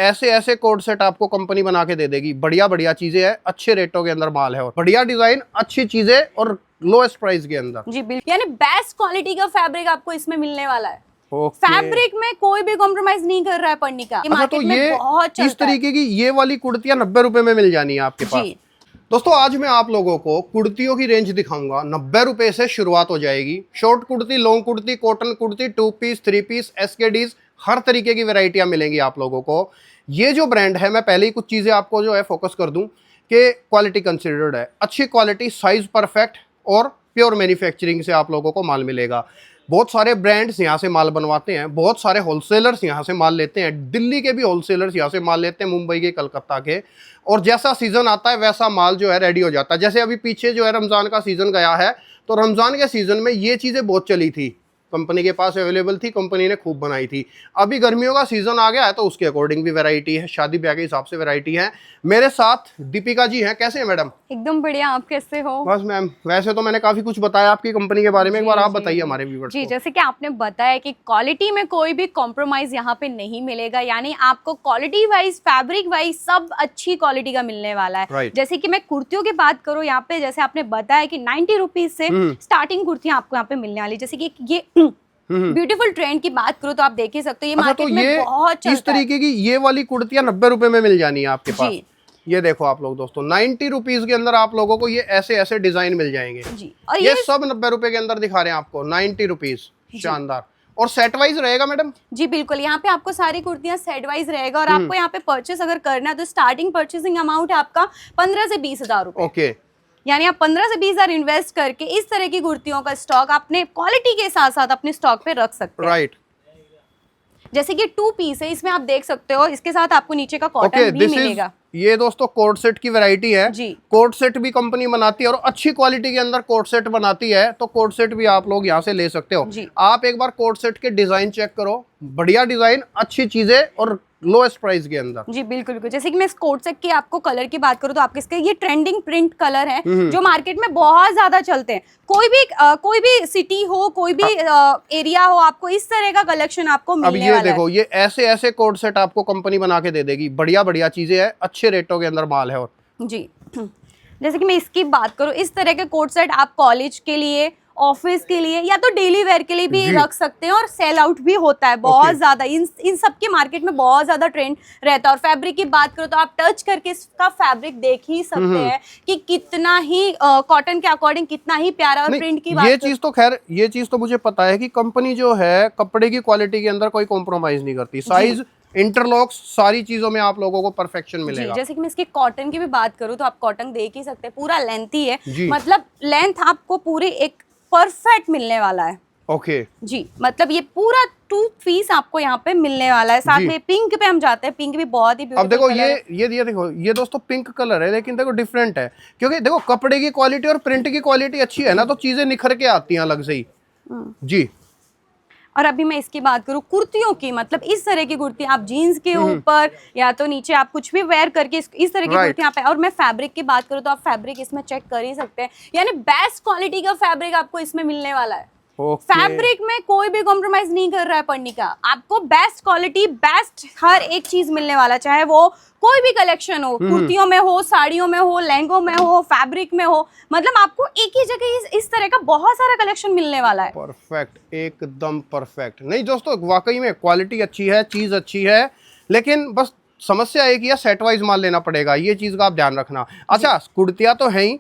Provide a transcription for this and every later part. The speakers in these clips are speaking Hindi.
ऐसे ऐसे कोड सेट आपको कंपनी बना के दे देगी। बढ़िया बढ़िया चीजें हैं, अच्छे रेटों के अंदर माल है और बढ़िया डिजाइन, अच्छी चीजें और लोएस्ट प्राइस के अंदर। जी बिल्कुल, यानी बेस्ट क्वालिटी का फैब्रिक आपको इसमें मिलने वाला है। Okay. फैब्रिक में कोई भी कॉम्प्रोमाइज नहीं कर रहा है पर्णिका। अच्छा, मार्केट तो में ये बहुत इस तरीके की ये वाली कुर्तियां 90 रुपए में मिल जानी है आपके पास। जी। दोस्तों आज मैं आप लोगों को कुर्तियों की रेंज दिखाऊंगा। 90 रुपए से शुरुआत हो जाएगी। Short kurti, long kurti, cotton kurti, 2 piece, 3 piece, एसकेडीज, हर तरीके की वैरायटियां मिलेंगी आप लोगों को। ये जो ब्रांड है, मैं पहले ही कुछ चीजें आपको जो है फोकस कर दूं कि क्वालिटी कंसिडर्ड है, अच्छी क्वालिटी, साइज परफेक्ट और प्योर मैन्युफैक्चरिंग से आप लोगों को माल मिलेगा। बहुत सारे ब्रांड्स यहाँ से माल बनवाते हैं, बहुत सारे होलसेलर्स यहाँ से माल लेते हैं, दिल्ली के भी होलसेलर्स यहाँ से माल लेते हैं, मुंबई के, कलकत्ता के। और जैसा सीजन आता है वैसा माल जो है रेडी हो जाता है। जैसे अभी पीछे जो है रमजान का सीजन गया है, तो रमजान के सीजन में ये चीज़ें बहुत चली थी, कंपनी के पास अवेलेबल थी, कंपनी ने खूब बनाई थी। अभी गर्मियों का सीजन आ गया है तो उसके अकॉर्डिंग भी वैरायटी है, शादी ब्याह के हिसाब से वैरायटी है। मेरे साथ दीपिका जी हैं। कैसे हैं मैडम? एकदम बढ़िया, आप कैसे हो? बस मैम, वैसे तो मैंने काफी कुछ बताया आपकी कंपनी के बारे में, एक बार आप बताइए हमारे व्यूअर्स जी को। जैसे कि आपने बताया कि क्वालिटी में कोई भी कॉम्प्रोमाइज यहाँ पे नहीं मिलेगा, यानी आपको क्वालिटी वाइज, फैब्रिक वाइज सब अच्छी क्वालिटी का मिलने वाला है। Right. जैसे कि मैं कुर्तियों की बात करूँ यहाँ पे, जैसे आपने बताया कि 90 रुपीज से स्टार्टिंग कुर्तियां आपको यहाँ पे मिलने वाली। जैसे कि ये ब्यूटीफुल ट्रेंड की बात करूँ तो आप देख ही सकते हो, ये अच्छा, मार्केट तो में ये बहुत चलता इस तरीके की ये वाली कुर्तियां 90 रुपए में मिल जानी है आपके पास। जी। ये देखो आप लोग दोस्तों, 90 रुपीज के अंदर आप लोगों को ये ऐसे ऐसे डिजाइन मिल जाएंगे जी। और ये सब 90 रुपए के अंदर दिखा रहे हैं आपको, 90 रुपीज। शानदार। और सेट वाइज रहेगा मैडम? जी बिल्कुल, यहाँ पे आपको सारी कुर्तियां सेट वाइज रहेगा और आपको यहाँ पे परचेस अगर करना है तो स्टार्टिंग परचेसिंग अमाउंट है आपका 15 से 20 हजार रुपए। ओके। यानी आप 15 से 20 हजार इन्वेस्ट करके इस तरह की कुर्तियों का स्टॉक अपने क्वालिटी के साथ साथ अपने स्टॉक पे रख सकते हैं। राइट। जैसे कि 2 पीस है, इसमें आप देख सकते हो, इसके साथ आपको नीचे का कॉटन भी मिलेगा। ये दोस्तों कोट सेट की वैरायटी है जी। कोट सेट भी कंपनी बनाती है और अच्छी क्वालिटी के अंदर कोट सेट बनाती है, तो कोट सेट भी आप लोग यहाँ से ले सकते हो। आप एक बार कोट सेट के डिजाइन चेक करो, बढ़िया डिजाइन, अच्छी चीजें और लोएस्ट प्राइस के अंदर। जी बिल्कुल बिल्कुल। जैसे कि मैं इस कोट सेट की आपको कलर की बात करूं तो आपके इसके ये ट्रेंडिंग प्रिंट कलर है जो मार्केट में बहुत ज्यादा चलते हैं। कोई भी सिटी हो, कोई भी एरिया हो, आपको इस तरह का कलेक्शन आपको मिलने वाला है। अब ये देखो, ये ऐसे ऐसे कोट सेट आपको कंपनी बना के दे देगी। बढ़िया बढ़िया चीजें हैं, अच्छे रेटों के अंदर माल है। और जी जैसे कि मैं इसकी बात करूं, इस तरह के कोट सेट आप कॉलेज के लिए, ऑफिस के लिए या तो डेली वेयर के लिए भी रख सकते हैं और सेल आउट भी होता है बहुत ज्यादा। इन सब के मार्केट में बहुत ज्यादा ट्रेंड रहता है। और फैब्रिक की बात करो तो आप टच करके इसका फैब्रिक देख ही सकते हैं कि कितना ही कॉटन के अकॉर्डिंग कितना ही प्यारा। और प्रिंट की बात, ये चीज तो खैर, ये चीज तो मुझे पता है कि कंपनी जो है कपड़े की क्वालिटी के अंदर कोई कॉम्प्रोमाइज नहीं करती। साइज, इंटरलॉक्स, सारी चीजों में आप लोगों को परफेक्शन मिलेगा। जैसे कि मैं इसकी कॉटन की भी बात करूं तो आप कॉटन देख ही सकते हैं, पूरा लेंथी है, मतलब लेंथ आपको पूरी एक परफेक्ट मिलने वाला है। ओके जी, मतलब ये पूरा 2 पीस आपको यहाँ पे मिलने वाला है। साथ में पिंक पे हम जाते हैं, पिंक भी बहुत ही ब्यूटीफुल। अब देखो ये देखो, ये दोस्तों पिंक कलर है, लेकिन देखो डिफरेंट है, क्योंकि देखो कपड़े की क्वालिटी और प्रिंट की क्वालिटी अच्छी है ना, तो चीजें निखर के आती हैं अलग से ही। जी। और अभी मैं इसकी बात करूँ कुर्तियों की, मतलब इस तरह की कुर्ती आप जीन्स के ऊपर या तो नीचे आप कुछ भी वेयर करके इस तरह की कुर्ती यहाँ पे। और मैं फैब्रिक की बात करूँ तो आप फैब्रिक इसमें चेक कर ही सकते हैं, यानी बेस्ट क्वालिटी का फैब्रिक आपको इसमें मिलने वाला है। फैब्रिक में कोई भी कॉम्प्रोमाइज नहीं कर रहा है पर्णिका, आपको बेस्ट क्वालिटी, बेस्ट हर एक चीज मिलने वाला, चाहे वो कोई भी कलेक्शन हो, कुर्तियों में हो, साड़ियों में हो, लहंगों में हो, फैब्रिक में हो, मतलब आपको एक ही जगह इस तरह का बहुत सारा कलेक्शन मिलने वाला है। परफेक्ट, एकदम परफेक्ट। नहीं दोस्तों, वाकई में क्वालिटी अच्छी है, चीज अच्छी है, लेकिन बस समस्या एक ही है, सेट वाइज माल लेना पड़ेगा, ये चीज का आप ध्यान रखना। अच्छा, कुर्तियां तो है ही,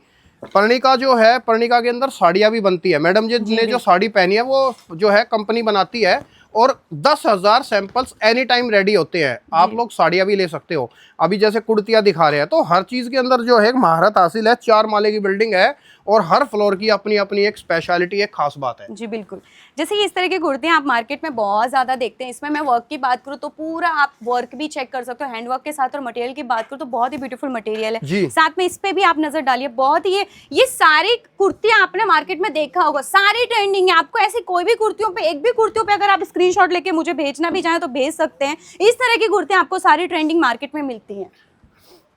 पर्णिका जो है, पर्णिका के अंदर साड़ियाँ भी बनती है। मैडम जी ने जो साड़ी पहनी है वो जो है कंपनी बनाती है और 10,000 सैंपल्स एनी टाइम रेडी होते हैं। आप लोग साड़ियाँ भी ले सकते हो। अभी जैसे कुर्तियाँ दिखा रहे हैं, तो हर चीज़ के अंदर जो है एक महारत हासिल है। 4 माले की बिल्डिंग है और हर फ्लोर की अपनी अपनी एक स्पेशलिटी, एक खास बात है। जी बिल्कुल। जैसे कि इस तरह की कुर्तियां आप मार्केट में बहुत ज्यादा देखते हैं। इसमें मैं वर्क की बात करूँ तो पूरा आप वर्क भी चेक कर सकते हो हैंडवर्क के साथ। और मटेरियल की बात करूँ तो बहुत ही ब्यूटीफुल मटेरियल है। साथ में इस पे भी आप नजर डालिए, बहुत ही ये सारी कुर्तियां आपने मार्केट में देखा होगा, सारी ट्रेंडिंग है। आपको ऐसी कोई भी कुर्तियों पे, एक भी कुर्तियों पे अगर आप स्क्रीनशॉट लेके मुझे भेजना भी चाहें तो भेज सकते हैं। इस तरह की कुर्तियां आपको सारी ट्रेंडिंग मार्केट में मिलती हैं।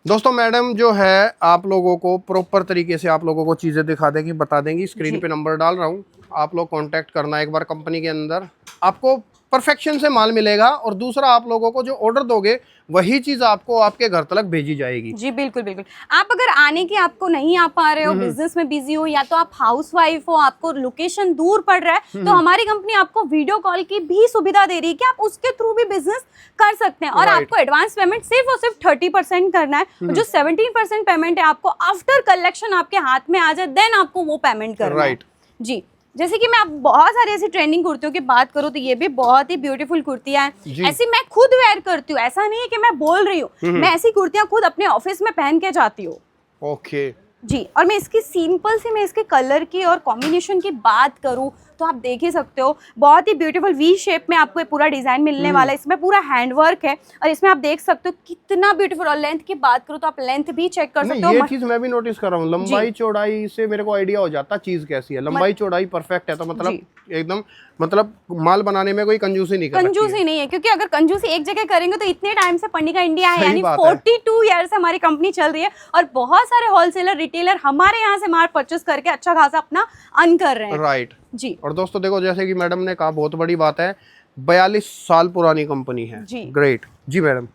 दोस्तों मैडम जो है आप लोगों को प्रॉपर तरीके से आप लोगों को चीज़ें दिखा देंगी, बता देंगी। स्क्रीन पे नंबर डाल रहा हूँ, आप लोग कांटेक्ट करना एक बार। कंपनी के अंदर आपको परफेक्शन से माल मिलेगा, और दूसरा आप लोगों को जो ऑर्डर दोगे वही चीज आपको आपके घर तक भेजी जाएगी। जी बिल्कुल बिल्कुल। आप अगर आने की आपको नहीं आ पा रहे हो, बिजनेस में बिजी हो, या तो आप हाउसवाइफ हो, आपको लोकेशन दूर पड़ रहा है, तो हमारी कंपनी आपको वीडियो कॉल की भी सुविधा दे रही है कि आप उसके थ्रू भी बिजनेस कर सकते हैं। और आपको एडवांस पेमेंट सिर्फ और सिर्फ 30% करना है, और जो 17% पेमेंट है आपको आफ्टर कलेक्शन आपके हाथ में आ जाए देन आपको वो पेमेंट करना है। जी, जैसे कि मैं आप बहुत सारी ऐसी ट्रेंडिंग कुर्तियों की बात करूँ तो ये भी बहुत ही ब्यूटीफुल कुर्तियां हैं। ऐसी मैं खुद वेयर करती हूँ, ऐसा नहीं है कि मैं बोल रही हूँ, मैं ऐसी कुर्तियां खुद अपने ऑफिस में पहन के जाती हूँ। ओके जी, और मैं इसकी सिंपल सी मैं इसके कलर की और कॉम्बिनेशन की बात करूँ तो आप देख ही सकते हो, बहुत ही ब्यूटीफुल वी शेप में आपको ये पूरा डिजाइन मिलने वाला है। इसमें पूरा हैंडवर्क है, और इसमें आप देख सकते हो कितना ब्यूटीफुल। और लेंथ की बात करूँ तो आप लेंथ भी चेक कर सकते हो। ये चीज मैं भी नोटिस कर रहा हूँ, लंबाई चौड़ाई से मेरे को आइडिया हो जाता चीज कैसी है। लंबाई चौड़ाई परफेक्ट है, तो मतलब एकदम मतलब माल बनाने में कोई कंजूसी नहीं नहीं है, क्योंकि अगर कंजूसी एक जगह करेंगे तो इतने टाइम से पर्णिका इंडिया है, यानी 42 ईयर से हमारी कंपनी चल रही है, और बहुत सारे होलसेलर रिटेलर हमारे यहाँ से माल परचेस करके अच्छा खासा अपना अर्न कर रहे हैं। राइट जी। और दोस्तों देखो, जैसे कि मैडम ने कहा, बहुत बड़ी बात है, 42 साल पुरानी कंपनी है जी। ग्रेट जी मैडम,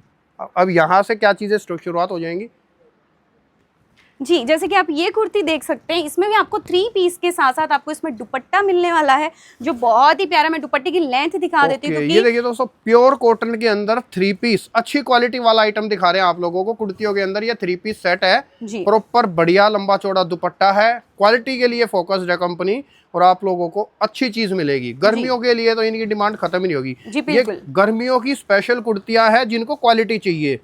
अब यहाँ से क्या चीजें शुरुआत हो जाएंगी? जी, जैसे कि आप ये कुर्ती देख सकते हैं, इसमें भी आपको 3 पीस के साथ साथ आपको इसमें दुपट्टा मिलने वाला है, जो बहुत ही प्यारा। मैं दुपट्टे की लेंथ दिखा देती हूँ। ये देखिए दोस्तों, प्योर कॉटन के अंदर 3 पीस अच्छी क्वालिटी वाला आइटम दिखा रहे हैं आप लोगों को। कुर्तियों के अंदर ये 3 पीस सेट है, प्रॉपर बढ़िया लंबा चौड़ा दुपट्टा है, क्वालिटी के लिए फोकस्ड है कंपनी, और आप लोगों को अच्छी चीज मिलेगी। गर्मियों के लिए तो इनकी डिमांड खत्म ही नहीं होगी। ये गर्मियों की स्पेशल कुर्तियां हैं जिनको क्वालिटी चाहिए।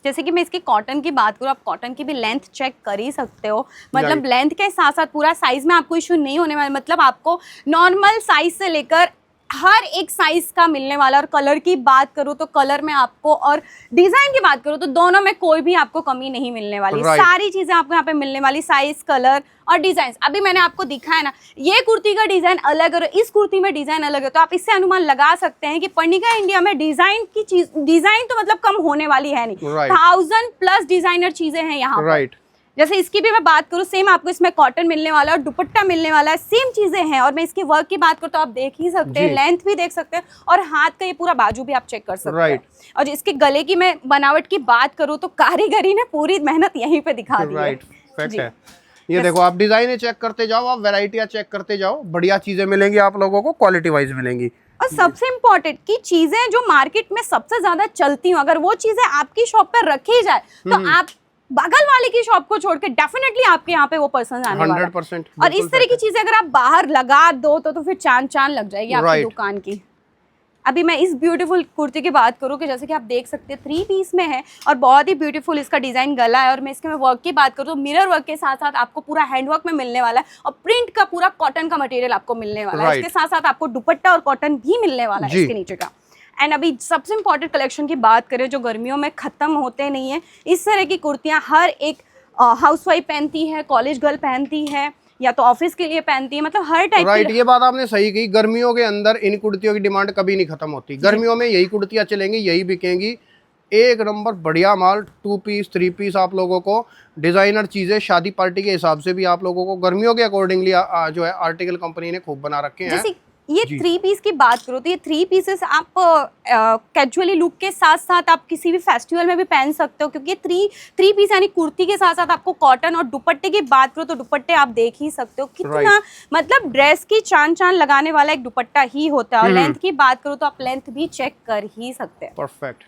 जैसे कि मैं इसकी कॉटन की बात करूँ, आप कॉटन की भी लेंथ चेक कर ही सकते हो। मतलब लेंथ के साथ साथ पूरा साइज में आपको इशू नहीं होने वाला, मतलब आपको नॉर्मल साइज से लेकर हर एक साइज का मिलने वाला। और कलर की बात करूँ तो कलर में आपको, और डिजाइन की बात करूँ तो दोनों में कोई भी आपको कमी नहीं मिलने वाली। सारी चीजें आपको यहाँ पे मिलने वाली, साइज, कलर और डिजाइन। अभी मैंने आपको दिखाया ना, ये कुर्ती का डिजाइन अलग और इस कुर्ती में डिजाइन अलग है, तो आप इससे अनुमान लगा सकते हैं कि पर्णिका इंडिया में डिजाइन की चीज, डिजाइन तो मतलब कम होने वाली है नहीं। 1000+ डिजाइनर चीजें हैं यहाँ पर। जैसे इसकी भी मैं बात करूँ, सेम आपको इसमें कॉटन मिलने वाला है और दुपट्टा मिलने वाला है, सेम चीजें हैं। और मैं इसके वर्क की बात करूँ तो आप देख ही सकते हैं, लेंथ भी देख सकते हैं, और हाथ का ये पूरा बाजू भी आप चेक कर सकते हैं। और इसके गले की मैं बनावट की बात करूँ तो कारीगरी ने पूरी मेहनत यहीं पे दिखा दी है। ये देखो, आप डिजाइने चेक करते जाओ, आप वेराइटियां चेक करते जाओ, बढ़िया चीजें मिलेंगी आप लोगों को, क्वालिटी वाइज मिलेंगी। और सबसे इम्पोर्टेंट की चीजें जो मार्केट में सबसे ज्यादा चलती हूँ, अगर वो चीजें आपकी शॉप पर रखी जाए तो आप बगल वाले की शॉप को छोड़ के डेफिनेटली आपके यहाँ पे वो पर्सन आने वाला है। 100%। और इस तरह की चीजें अगर आप बाहर लगा दो तो फिर चांद लग जाएगी आपकी दुकान की। अभी मैं इस ब्यूटीफुल कुर्ती की बात करूँ कि जैसे कि आप देख सकते हैं 3 पीस में है, और बहुत ही ब्यूटीफुल इसका डिजाइन गला है। और मैं इसके में वर्क की बात करूँ तो मिरर वर्क के साथ साथ आपको पूरा हैंडवर्क में मिलने वाला है, और प्रिंट का पूरा कॉटन का मटेरियल आपको मिलने वाला है। इसके साथ साथ आपको दुपट्टा और कॉटन भी मिलने वाला है इसके नीचे का। एंड अभी सबसे इम्पोर्टेंट कलेक्शन की बात करें जो गर्मियों में खत्म होते नहीं है, इस तरह की कुर्तियां हर एक हाउसवाइफ पहनती है, कॉलेज गर्ल पहनती है, या तो ऑफिस के लिए पहनती है, मतलब हर टाइप की। ये बात आपने सही कही, गर्मियों के अंदर इन कुर्तियों की डिमांड कभी नहीं खत्म होती। गर्मियों में यही कुर्तियां चलेंगी, यही बिकेंगी। एक नंबर बढ़िया माल, 2 पीस 3 पीस आप लोगों को, डिजाइनर चीजें शादी पार्टी के हिसाब से भी आप लोगों को गर्मियों के अकॉर्डिंगली जो है आर्टिकल कंपनी ने खूब बना रखे हैं। ये 3 पीस की बात करो तो ये 3 पीसेस आप कैजुअली लुक के साथ साथ आप किसी भी फेस्टिवल में भी पहन सकते हो, क्योंकि 3 पीस यानी कुर्ती के साथ साथ आपको कॉटन। और दुपट्टे की बात करो तो दुपट्टे आप देख ही सकते हो कितना मतलब ड्रेस की चांद लगाने वाला एक दुपट्टा ही होता है। और लेंथ की बात करो तो आप लेंथ भी चेक कर ही सकते हैं। परफेक्ट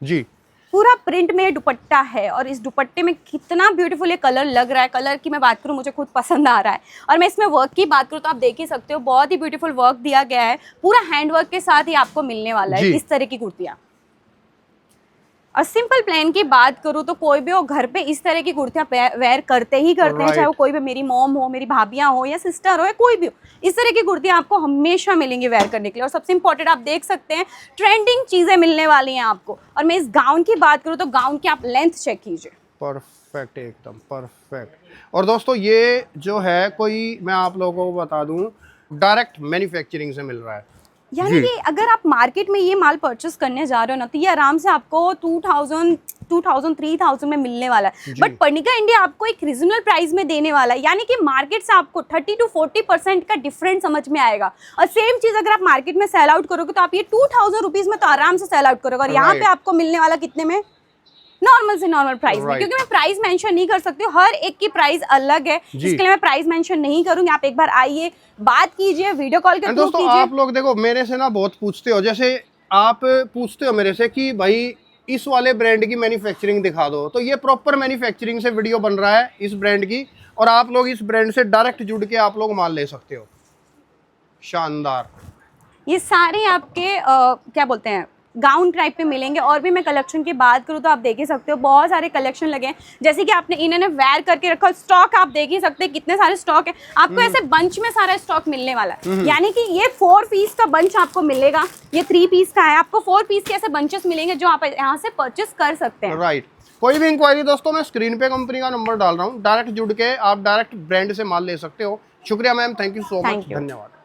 जी, पूरा प्रिंट में दुपट्टा है, और इस दुपट्टे में कितना ब्यूटीफुल ये कलर लग रहा है। कलर की मैं बात करूँ, मुझे खुद पसंद आ रहा है। और मैं इसमें वर्क की बात करूँ तो आप देख ही सकते हो, बहुत ही ब्यूटीफुल वर्क दिया गया है, पूरा हैंड वर्क के साथ ही आपको मिलने वाला है इस तरह की कुर्तियाँ। और सिंपल प्लान की बात करूँ तो कोई भी हो घर पे इस तरह की कुर्तियाँ वेयर करते ही करते हैं, चाहे वो कोई भी मेरी मॉम हो, मेरी भाभियाँ हो, या सिस्टर हो, या कोई भी हो, इस तरह की कुर्तियाँ आपको हमेशा मिलेंगी वेयर करने के लिए। और सबसे इंपॉर्टेंट आप देख सकते हैं, ट्रेंडिंग चीजें मिलने वाली हैं आपको। और मैं इस गाउन की बात करूँ तो गाउन की आप लेंथ चेक कीजिए, परफेक्ट, एकदम परफेक्ट। और दोस्तों ये जो है, कोई मैं आप लोगों को बता दूं, डायरेक्ट मैन्युफैक्चरिंग से मिल रहा है। यानी कि अगर आप मार्केट में ये माल परचेस करने जा रहे हो ना, तो ये आराम से आपको 2000 3000 में मिलने वाला है। बट पर्णिका इंडिया आपको एक रीजनेबल प्राइस में देने वाला है, यानी कि मार्केट से आपको 30 to 40% का डिफरेंस समझ में आएगा। और सेम चीज अगर आप मार्केट में सेल आउट करोगे तो आप ये 2000 रुपीज में तो आराम से सेल आउट करोगे, और यहाँ पे आपको मिलने वाला कितने में, नॉर्मल से नॉर्मल प्राइस में। क्योंकि मैं प्राइस मेंशन नहीं कर सकती हूँ, हर एक की प्राइस अलग है, इसके लिए मैं प्राइस मेंशन नहीं करूंगी। आप एक बार आइए, बात कीजिए, वीडियो कॉल के थ्रू कीजिए। आप लोग देखो मेरे से ना बहुत पूछते हो, जैसे आप पूछते हो मेरे से कि भाई इस वाले ब्रांड की मैन्युफैक्चरिंग दिखा दो, तो ये प्रॉपर मैन्युफैक्चरिंग से वीडियो बन रहा है इस ब्रांड की, और आप लोग इस ब्रांड से डायरेक्ट जुड़ के आप लोग माल ले सकते हो। शानदार। ये सारे आपके क्या बोलते हैं, गाउन टाइप पे मिलेंगे। और भी मैं कलेक्शन की बात करूँ तो आप देख ही सकते हो, बहुत सारे कलेक्शन लगे हैं। जैसे कि आपने इन्होंने वेयर करके रखा, स्टॉक आप देख ही सकते हैं कितने सारे स्टॉक है। आपको ऐसे बंच में सारा स्टॉक मिलने वाला है, यानी कि ये 4 पीस का बंच आपको मिलेगा, ये 3 पीस का है। आपको 4 पीस के ऐसे बंचेस मिलेंगे जो आप यहाँ से परचेस कर सकते हैं। राइट। कोई भी इंक्वायरी दोस्तों, मैं स्क्रीन पे कंपनी का नंबर डाल रहा हूँ, डायरेक्ट जुड़ के आप डायरेक्ट ब्रांड से माल ले सकते हो। शुक्रिया ma'am, thank you so much, धन्यवाद।